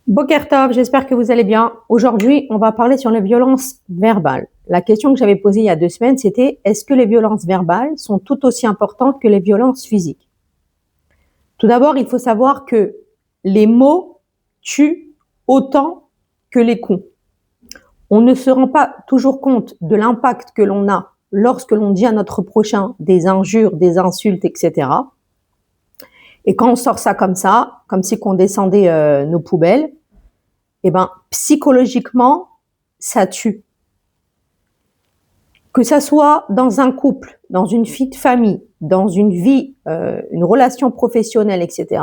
Boker Tov, j'espère que vous allez bien. Aujourd'hui, on va parler sur les violences verbales. La question que j'avais posée il y a 2 semaines, c'était est-ce que les violences verbales sont tout aussi importantes que les violences physiques? Tout d'abord, il faut savoir que les mots tuent autant que les coups. On ne se rend pas toujours compte de l'impact que l'on a lorsque l'on dit à notre prochain des injures, des insultes, etc. Et quand on sort ça, comme si on descendait nos poubelles, eh ben, psychologiquement, ça tue. Que ça soit dans un couple, dans une vie de famille, dans une vie, une relation professionnelle, etc.,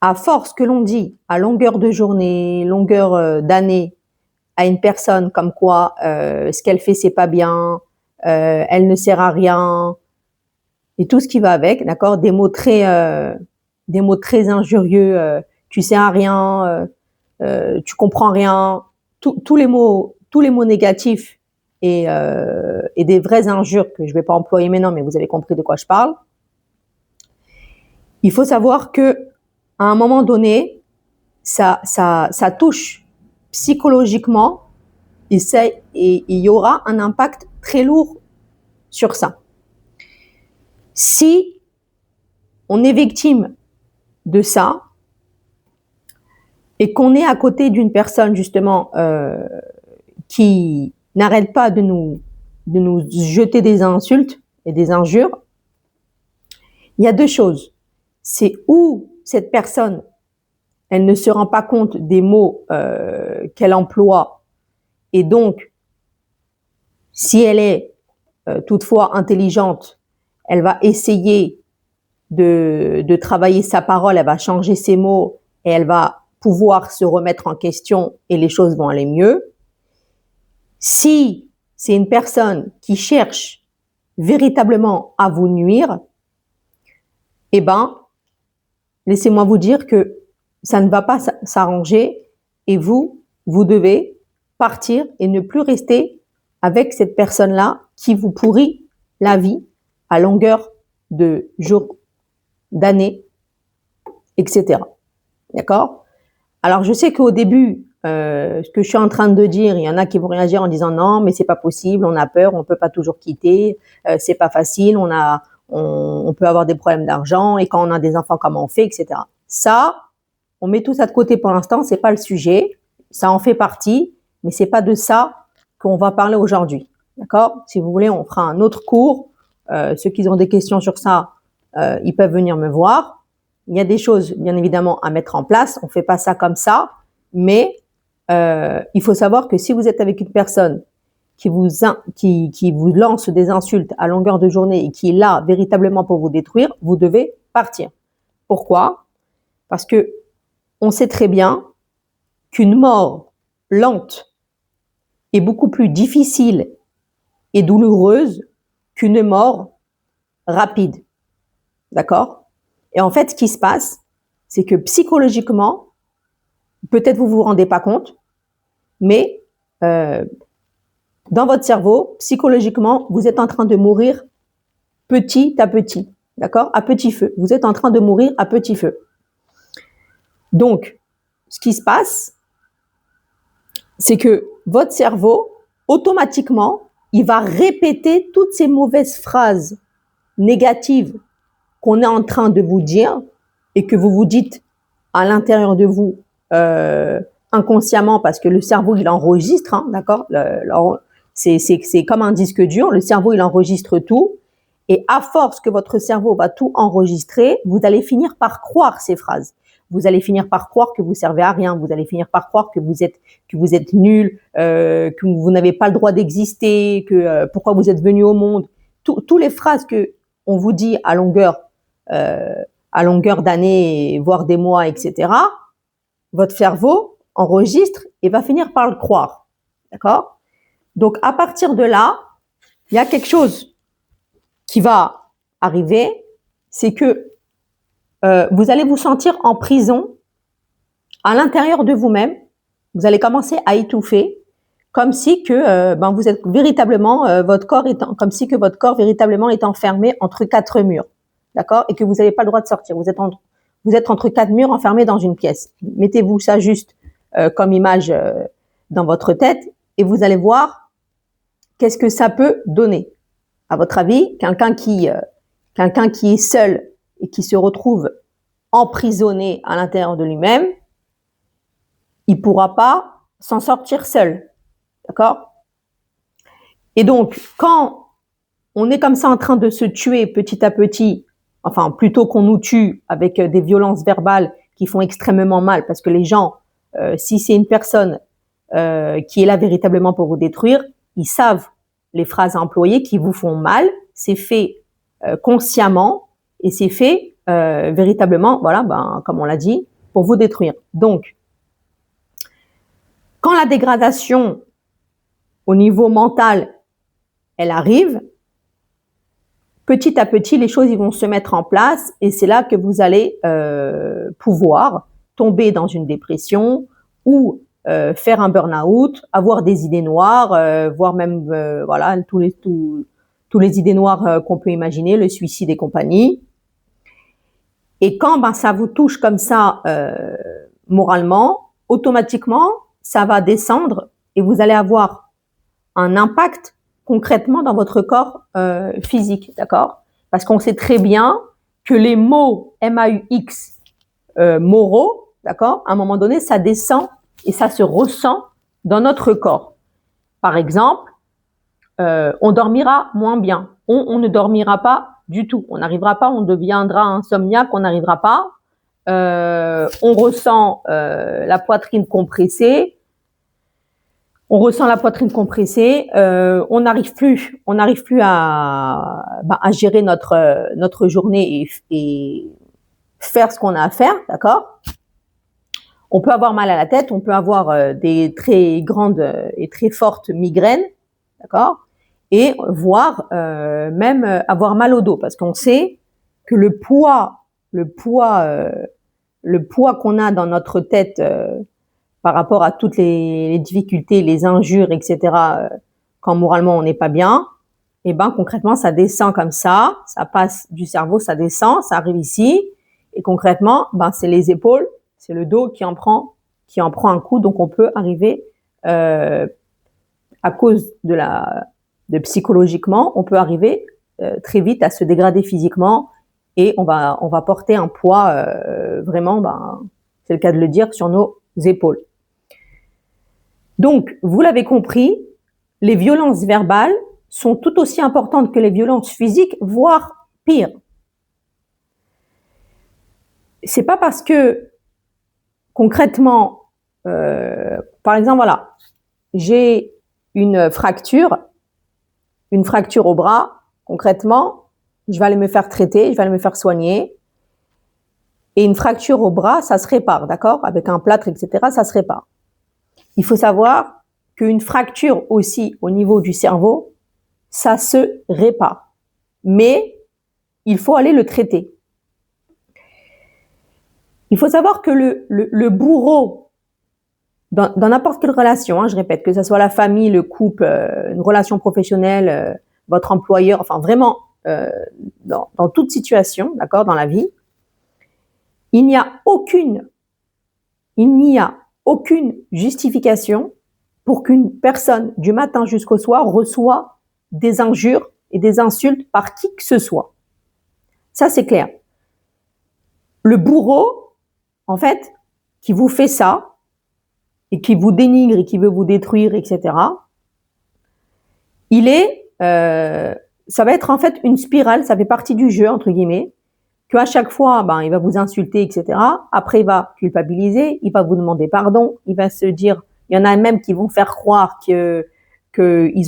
à force que l'on dit à longueur de journée, longueur d'année, à une personne comme quoi ce qu'elle fait, c'est pas bien, elle ne sert à rien, et tout ce qui va avec, d'accord, des mots très injurieux, tu sers à rien, tu comprends rien, tous les mots négatifs et des vraies injures que je ne vais pas employer maintenant, mais vous avez compris de quoi je parle. Il faut savoir que à un moment donné, ça touche psychologiquement et il y aura un impact très lourd sur ça. Si on est victime de ça et qu'on est à côté d'une personne justement qui n'arrête pas de nous jeter des insultes et des injures, il y a deux choses. C'est où cette personne, elle ne se rend pas compte des mots qu'elle emploie, et donc, si elle est toutefois intelligente, elle va essayer de travailler sa parole, elle va changer ses mots et elle va pouvoir se remettre en question et les choses vont aller mieux. Si c'est une personne qui cherche véritablement à vous nuire, eh ben, laissez-moi vous dire que ça ne va pas s'arranger et vous devez partir et ne plus rester avec cette personne-là qui vous pourrit la vie à longueur de jours, d'années, etc. D'accord? Alors, je sais qu'au début, ce que je suis en train de dire, il y en a qui vont réagir en disant non, mais c'est pas possible, on a peur, on peut pas toujours quitter, c'est pas facile, on peut avoir des problèmes d'argent et quand on a des enfants, comment on fait, etc. Ça, on met tout ça de côté pour l'instant, c'est pas le sujet, ça en fait partie, mais c'est pas de ça qu'on va parler aujourd'hui. D'accord? Si vous voulez, on fera un autre cours. Ceux qui ont des questions sur ça, ils peuvent venir me voir. Il y a des choses, bien évidemment, à mettre en place. On ne fait pas ça comme ça, mais il faut savoir que si vous êtes avec une personne qui vous lance des insultes à longueur de journée et qui est là véritablement pour vous détruire, vous devez partir. Pourquoi? Parce que on sait très bien qu'une mort lente est beaucoup plus difficile et douloureuse qu'une mort rapide. D'accord? Et en fait, ce qui se passe, c'est que psychologiquement, peut-être vous vous rendez pas compte, mais dans votre cerveau, psychologiquement, vous êtes en train de mourir petit à petit. D'accord? À petit feu. Vous êtes en train de mourir à petit feu. Donc, ce qui se passe, c'est que votre cerveau, automatiquement, il va répéter toutes ces mauvaises phrases négatives qu'on est en train de vous dire et que vous vous dites à l'intérieur de vous inconsciemment, parce que le cerveau, il enregistre, hein, d'accord? C'est comme un disque dur, le cerveau, il enregistre tout, et à force que votre cerveau va tout enregistrer, vous allez finir par croire ces phrases. Vous allez finir par croire que vous servez à rien, vous allez finir par croire que vous êtes nul, que vous n'avez pas le droit d'exister, que pourquoi vous êtes venu au monde. Toutes les phrases que on vous dit à longueur d'années, voire des mois, etc., votre cerveau enregistre et va finir par le croire. D'accord? Donc, à partir de là, il y a quelque chose qui va arriver, c'est que vous allez vous sentir en prison à l'intérieur de vous-même. Vous allez commencer à étouffer, comme si que vous êtes véritablement comme si que votre corps véritablement est enfermé entre quatre murs, d'accord, et que vous n'avez pas le droit de sortir. Vous êtes vous êtes entre quatre murs enfermés dans une pièce. Mettez-vous ça juste comme image dans votre tête et vous allez voir qu'est-ce que ça peut donner. À votre avis, quelqu'un qui est seul et qui se retrouve emprisonné à l'intérieur de lui-même, il pourra pas s'en sortir seul. D'accord? Et donc, quand on est comme ça en train de se tuer petit à petit, enfin, plutôt qu'on nous tue avec des violences verbales qui font extrêmement mal, parce que les gens, si c'est une personne qui est là véritablement pour vous détruire, ils savent les phrases à employer qui vous font mal, c'est fait consciemment et c'est fait véritablement, voilà, comme on l'a dit, pour vous détruire. Donc, quand la dégradation au niveau mental, elle arrive, petit à petit, les choses ils vont se mettre en place et c'est là que vous allez pouvoir tomber dans une dépression ou faire un burn-out, avoir des idées noires, voire même voilà tous les idées noires qu'on peut imaginer, le suicide et compagnie. Et quand ça vous touche comme ça moralement, automatiquement, ça va descendre et vous allez avoir un impact concrètement dans votre corps physique, d'accord? Parce qu'on sait très bien que les mots MAUX moraux, d'accord, à un moment donné, ça descend et ça se ressent dans notre corps. Par exemple, on dormira moins bien, on ne dormira pas du tout, on n'arrivera pas, on deviendra insomniaque, on n'arrivera pas, on ressent la poitrine compressée, on n'arrive plus à gérer notre journée et faire ce qu'on a à faire, d'accord? On peut avoir mal à la tête, on peut avoir des très grandes et très fortes migraines, d'accord? Et voire même avoir mal au dos, parce qu'on sait que le poids qu'on a dans notre tête par rapport à toutes les difficultés, les injures, etc., quand moralement on n'est pas bien, et concrètement ça descend comme ça passe du cerveau, ça descend, ça arrive ici, et concrètement, c'est les épaules, c'est le dos qui en prend un coup, donc on peut arriver à cause de psychologiquement, on peut arriver très vite à se dégrader physiquement et on va porter un poids vraiment, c'est le cas de le dire, sur nos épaules. Donc, vous l'avez compris, les violences verbales sont tout aussi importantes que les violences physiques, voire pire. C'est pas parce que concrètement, par exemple, voilà, j'ai une fracture au bras, concrètement, je vais aller me faire traiter, je vais aller me faire soigner. Et une fracture au bras, ça se répare, d'accord? Avec un plâtre, etc., ça se répare. Il faut savoir qu'une fracture aussi au niveau du cerveau, ça se répare. Mais il faut aller le traiter. Il faut savoir que le bourreau, dans n'importe quelle relation, je répète, que ce soit la famille, le couple, une relation professionnelle, votre employeur, enfin vraiment dans toute situation, d'accord, dans la vie, il n'y a aucune justification pour qu'une personne du matin jusqu'au soir reçoit des injures et des insultes par qui que ce soit. Ça, c'est clair. Le bourreau, en fait, qui vous fait ça, et qui vous dénigre et qui veut vous détruire, etc., ça va être en fait une spirale, ça fait partie du jeu, entre guillemets, qu'à chaque fois, il va vous insulter, etc. Après, il va culpabiliser, il va vous demander pardon, il va se dire, il y en a même qui vont faire croire qu'ils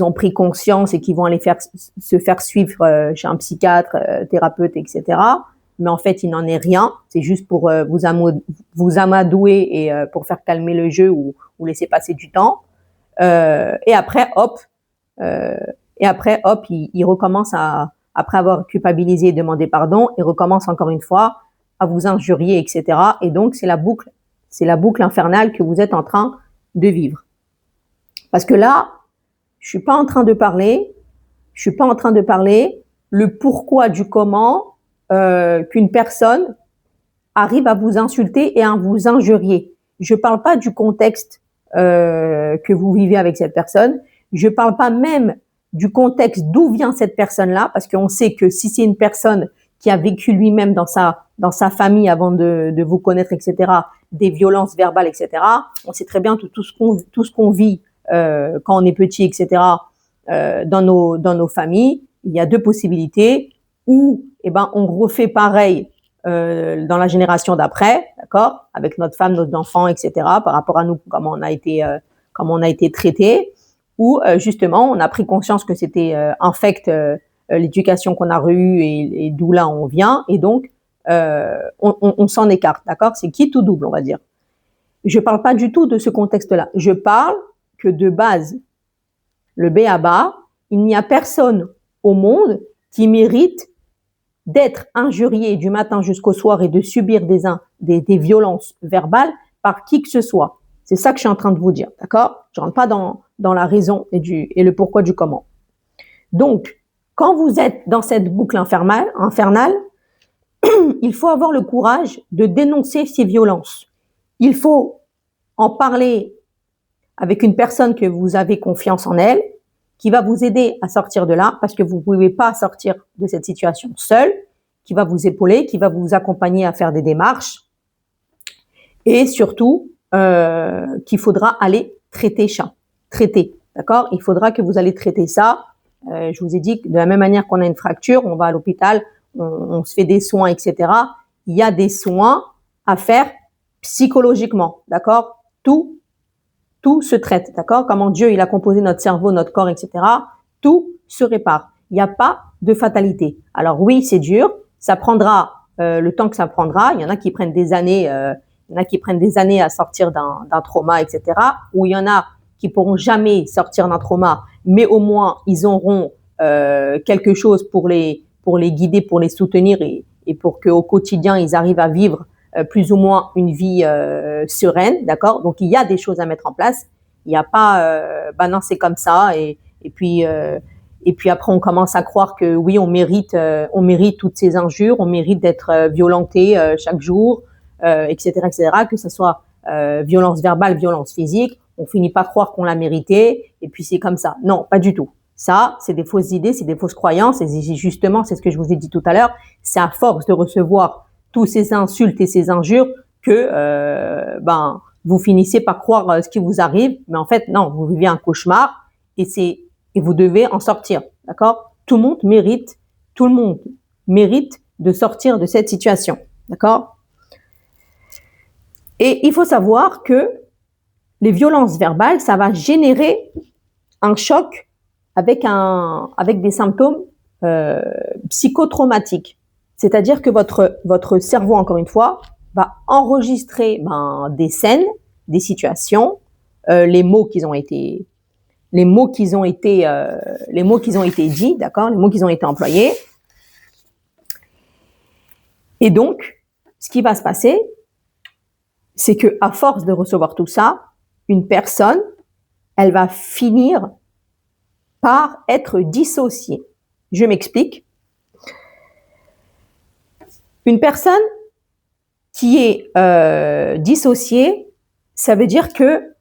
ont pris conscience et qu'ils vont aller se faire suivre chez un psychiatre, thérapeute, etc. Mais en fait, il n'en est rien. C'est juste pour vous amadouer et pour faire calmer le jeu ou laisser passer du temps. Et après, hop, il recommence après avoir culpabilisé et demandé pardon, il recommence encore une fois à vous injurier, etc. Et donc, c'est la boucle infernale que vous êtes en train de vivre. Parce que là, je suis pas en train de parler le pourquoi du comment qu'une personne arrive à vous insulter et à vous injurier. Je ne parle pas du contexte que vous vivez avec cette personne. Je ne parle pas même du contexte d'où vient cette personne-là, parce qu'on sait que si c'est une personne qui a vécu lui-même dans sa famille avant de vous connaître, etc., des violences verbales, etc., on sait très bien tout ce qu'on vit quand on est petit, etc., dans nos familles. Il y a deux possibilités, ou on refait pareil dans la génération d'après, d'accord, avec notre femme, nos enfants, etc., par rapport à nous, comment on a été traité, ou justement on a pris conscience que c'était infect l'éducation qu'on a reçue et d'où là on vient, et donc on s'en écarte, d'accord. C'est quitte ou double, on va dire. Je parle pas du tout de ce contexte-là. Je parle que de base, le b.a.-ba, il n'y a personne au monde qui mérite d'être injurié du matin jusqu'au soir et de subir des violences verbales par qui que ce soit. C'est ça que je suis en train de vous dire, d'accord. Je rentre pas dans la raison et le pourquoi du comment. Donc, quand vous êtes dans cette boucle infernale, il faut avoir le courage de dénoncer ces violences. Il faut en parler avec une personne que vous avez confiance en elle, qui va vous aider à sortir de là, parce que vous ne pouvez pas sortir de cette situation seul, qui va vous épauler, qui va vous accompagner à faire des démarches, et surtout qu'il faudra aller traiter, d'accord. Il faudra que vous allez traiter ça. Je vous ai dit que de la même manière qu'on a une fracture, on va à l'hôpital, on se fait des soins, etc. Il y a des soins à faire psychologiquement, d'accord. Tout se traite, d'accord. Comment Dieu il a composé notre cerveau, notre corps, etc. Tout se répare. Il n'y a pas de fatalité. Alors oui, c'est dur, ça prendra le temps que ça prendra. Il y en a qui prennent des années, à sortir d'un trauma, etc. Ou il y en a qui pourront jamais sortir d'un trauma, mais au moins ils auront quelque chose pour les guider, pour les soutenir et pour qu'au quotidien ils arrivent à vivre plus ou moins une vie sereine, d'accord. Donc il y a des choses à mettre en place. Il n'y a pas, non c'est comme ça et puis après on commence à croire que oui on mérite toutes ces injures, on mérite d'être violenté chaque jour, etc., que ce soit violence verbale, violence physique. On finit pas croire qu'on l'a mérité et puis c'est comme ça. Non, pas du tout. Ça, c'est des fausses idées, c'est des fausses croyances et justement, c'est ce que je vous ai dit tout à l'heure, c'est à force de recevoir tous ces insultes et ces injures que vous finissez par croire ce qui vous arrive, mais en fait non, vous vivez un cauchemar et vous devez en sortir, d'accord. Tout le monde mérite de sortir de cette situation, d'accord. Et il faut savoir que les violences verbales, ça va générer un choc avec des symptômes psychotraumatiques. C'est-à-dire que votre cerveau, encore une fois, va enregistrer des scènes, des situations, les mots qui ont été dits, d'accord, les mots qui ont été employés. Et donc, ce qui va se passer, c'est que à force de recevoir tout ça, une personne, elle va finir par être dissociée. Je m'explique. Une personne qui est dissociée, ça veut dire que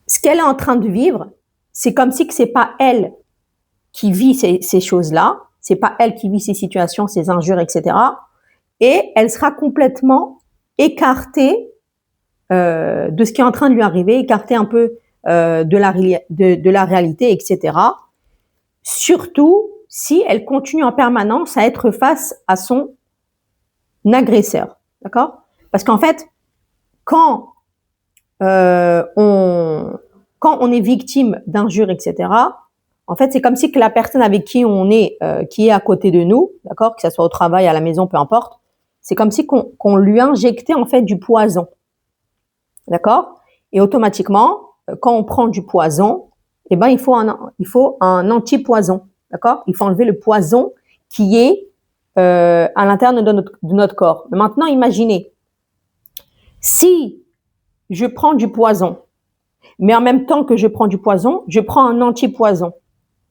ce qu'elle est en train de vivre, c'est comme si que c'est pas elle qui vit ces choses-là, c'est pas elle qui vit ces situations, ces injures, etc. Et elle sera complètement écartée de ce qui est en train de lui arriver, écartée un peu de la réalité, etc. Surtout si elle continue en permanence à être face à son agresseur, d'accord? Parce qu'en fait, quand on est victime d'injures, etc., en fait, c'est comme si que la personne avec qui on est, qui est à côté de nous, d'accord, que ce soit au travail, à la maison, peu importe, c'est comme si qu'on lui injectait en fait du poison, d'accord? Et automatiquement, quand on prend du poison, eh ben il faut un antipoison, d'accord? Il faut enlever le poison qui est à l'intérieur de notre corps. Mais maintenant, imaginez, si je prends du poison, mais en même temps que je prends du poison, je prends un antipoison.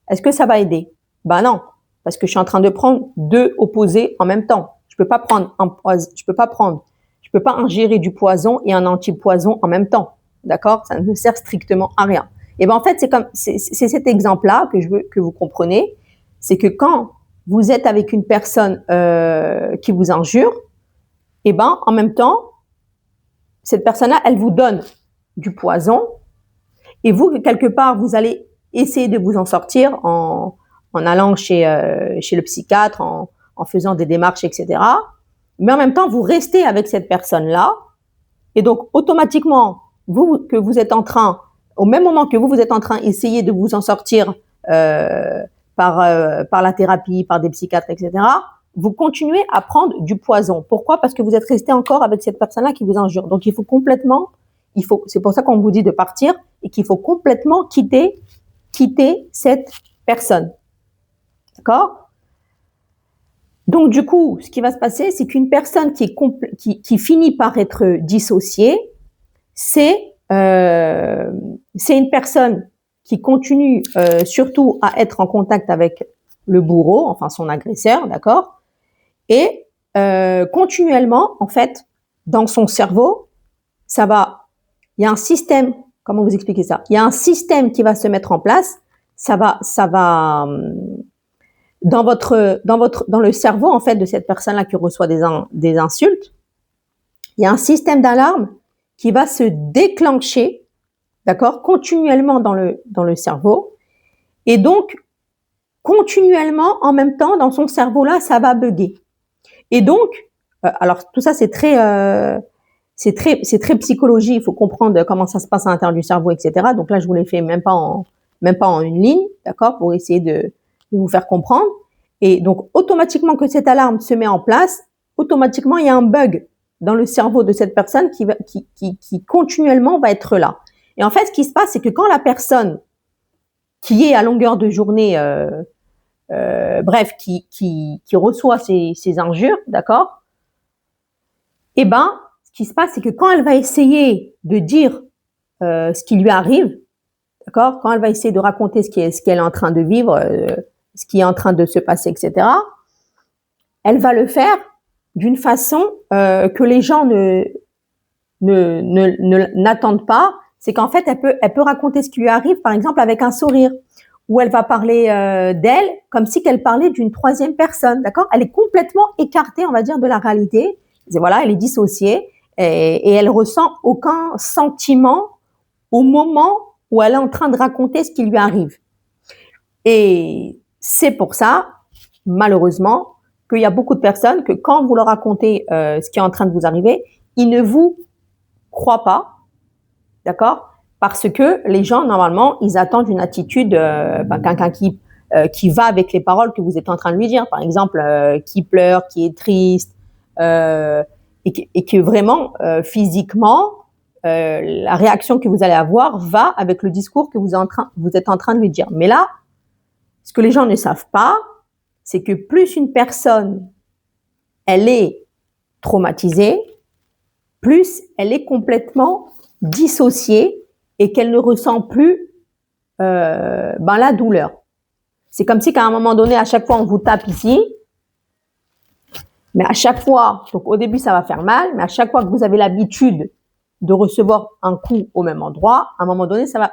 Est-ce que ça va aider? Ben non, parce que je suis en train de prendre deux opposés en même temps. Je peux pas ingérer du poison et un antipoison en même temps. D'accord? Ça ne sert strictement à rien. Et ben en fait, c'est cet exemple-là que je veux que vous compreniez. C'est que quand vous êtes avec une personne qui vous injure, et ben en même temps, cette personne-là, elle vous donne du poison, et vous, quelque part, vous allez essayer de vous en sortir en allant chez le psychiatre, en faisant des démarches, etc. Mais en même temps, vous restez avec cette personne-là, et donc automatiquement, au même moment que vous êtes en train d'essayer de vous en sortir par la thérapie, par des psychiatres, etc., vous continuez à prendre du poison. Pourquoi? Parce que vous êtes resté encore avec cette personne-là qui vous injure. Donc c'est pour ça qu'on vous dit de partir et qu'il faut complètement quitter cette personne. D'accord? Donc du coup, ce qui va se passer, c'est qu'une personne qui finit par être dissociée, c'est une personne qui continue surtout à être en contact avec le bourreau, enfin son agresseur, d'accord? Et continuellement, en fait, dans son cerveau, il y a un système, comment vous expliquer ça? Il y a un système qui va se mettre en place, dans le cerveau, en fait, de cette personne-là qui reçoit des insultes, il y a un système d'alarme qui va se déclencher, d'accord, continuellement dans le cerveau, et donc continuellement, en même temps, dans son cerveau-là, ça va bugger. Et donc, alors tout ça c'est très psychologie, il faut comprendre comment ça se passe à l'intérieur du cerveau, etc. Donc là, je vous l'ai fait même pas en une ligne, d'accord, pour essayer de vous faire comprendre. Et donc, automatiquement que cette alarme se met en place, automatiquement, il y a un bug dans le cerveau de cette personne qui continuellement va être là. Et en fait, ce qui se passe, c'est que quand la personne qui est à longueur de journée, qui reçoit ces injures, d'accord, eh ben, ce qui se passe, c'est que quand elle va essayer de dire ce qui lui arrive, d'accord, quand elle va essayer de raconter ce qu'elle est en train de vivre, ce qui est en train de se passer, etc., elle va le faire d'une façon que les gens n'attendent pas. C'est qu'en fait, elle peut raconter ce qui lui arrive, par exemple, avec un sourire, où elle va parler d'elle comme si qu'elle parlait d'une troisième personne, d'accord? Elle est complètement écartée, on va dire, de la réalité. Et voilà, elle est dissociée et elle ressent aucun sentiment au moment où elle est en train de raconter ce qui lui arrive. Et c'est pour ça, malheureusement, qu'il y a beaucoup de personnes que quand vous leur racontez ce qui est en train de vous arriver, ils ne vous croient pas, d'accord? Parce que les gens, normalement, ils attendent une attitude, quelqu'un qui va avec les paroles que vous êtes en train de lui dire. Par exemple, qui pleure, qui est triste, et que vraiment, physiquement, la réaction que vous allez avoir va avec le discours que vous êtes en train de lui dire. Mais là, ce que les gens ne savent pas, c'est que plus une personne, elle est traumatisée, plus elle est complètement dissociée et qu'elle ne ressent plus la douleur. C'est comme si qu'à un moment donné, à chaque fois, on vous tape ici, mais à chaque fois, donc au début, ça va faire mal, mais à chaque fois que vous avez l'habitude de recevoir un coup au même endroit, à un moment donné, ça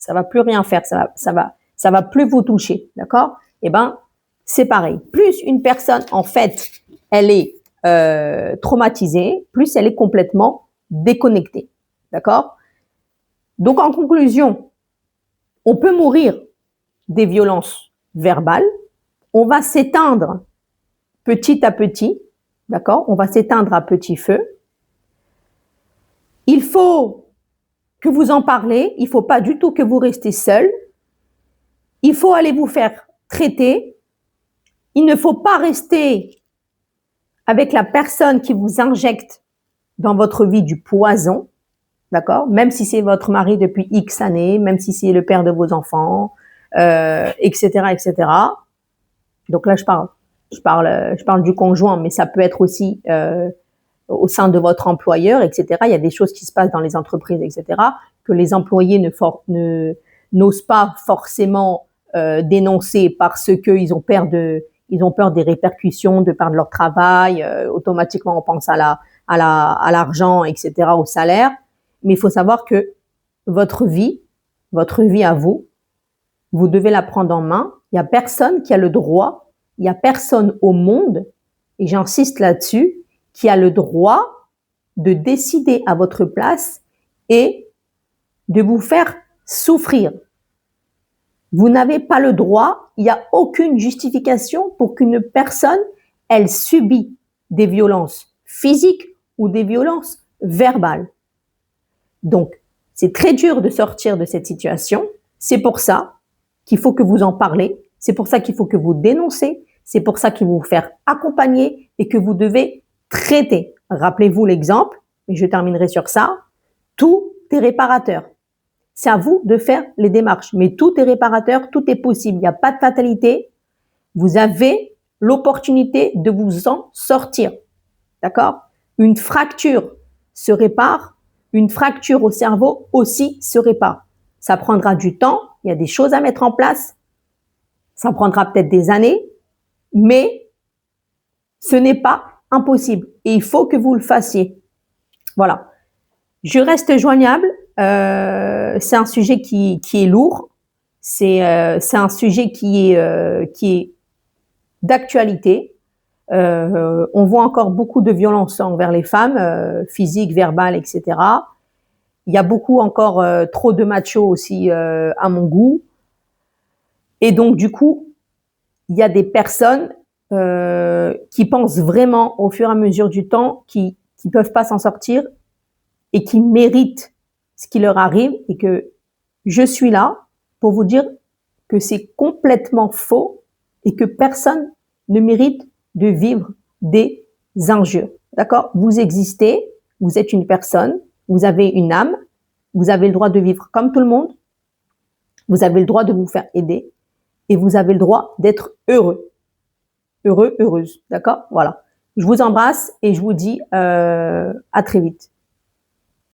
va plus rien faire, ça va plus vous toucher, d'accord? Eh ben, c'est pareil. Plus une personne, en fait, elle est traumatisée, plus elle est complètement déconnectée, d'accord? Donc, en conclusion, on peut mourir des violences verbales, on va s'éteindre petit à petit, d'accord? On va s'éteindre à petit feu. Il faut que vous en parlez, il ne faut pas du tout que vous restez seul. Il faut aller vous faire traiter. Il ne faut pas rester avec la personne qui vous injecte dans votre vie du poison, d'accord? Même si c'est votre mari depuis X années, même si c'est le père de vos enfants, etc., etc. Donc là, je parle du conjoint, mais ça peut être aussi au sein de votre employeur, etc. Il y a des choses qui se passent dans les entreprises, etc., que les employés n'osent pas forcément dénoncer parce qu'ils ont ils ont peur des répercussions, de perdre leur travail. Automatiquement, on pense à l'argent, etc., au salaire. Mais il faut savoir que votre vie à vous, vous devez la prendre en main. Il n'y a personne qui a le droit, il n'y a personne au monde, et j'insiste là-dessus, qui a le droit de décider à votre place et de vous faire souffrir. Vous n'avez pas le droit, il n'y a aucune justification pour qu'une personne, elle subit des violences physiques ou des violences verbales. Donc, c'est très dur de sortir de cette situation. C'est pour ça qu'il faut que vous en parlez. C'est pour ça qu'il faut que vous dénoncez. C'est pour ça qu'il faut vous faire accompagner et que vous devez traiter. Rappelez-vous l'exemple, et je terminerai sur ça. Tout est réparateur. C'est à vous de faire les démarches. Mais tout est réparateur, tout est possible. Il n'y a pas de fatalité. Vous avez l'opportunité de vous en sortir. D'accord? Une fracture se répare. Une fracture au cerveau aussi se répare. Ça prendra du temps. Il y a des choses à mettre en place. Ça prendra peut-être des années. Mais ce n'est pas impossible. Et il faut que vous le fassiez. Voilà. Je reste joignable. C'est un sujet qui est lourd. C'est un sujet qui est d'actualité. On voit encore beaucoup de violence envers les femmes, physiques, verbales, etc. Il y a beaucoup encore trop de machos aussi à mon goût. Et donc, du coup, il y a des personnes qui pensent vraiment au fur et à mesure du temps qui peuvent pas s'en sortir et qui méritent ce qui leur arrive, et que je suis là pour vous dire que c'est complètement faux et que personne ne mérite de vivre des injures. D'accord? Vous existez, vous êtes une personne, vous avez une âme, vous avez le droit de vivre comme tout le monde, vous avez le droit de vous faire aider et vous avez le droit d'être heureux. Heureux, heureuse. D'accord? Voilà. Je vous embrasse et je vous dis à très vite.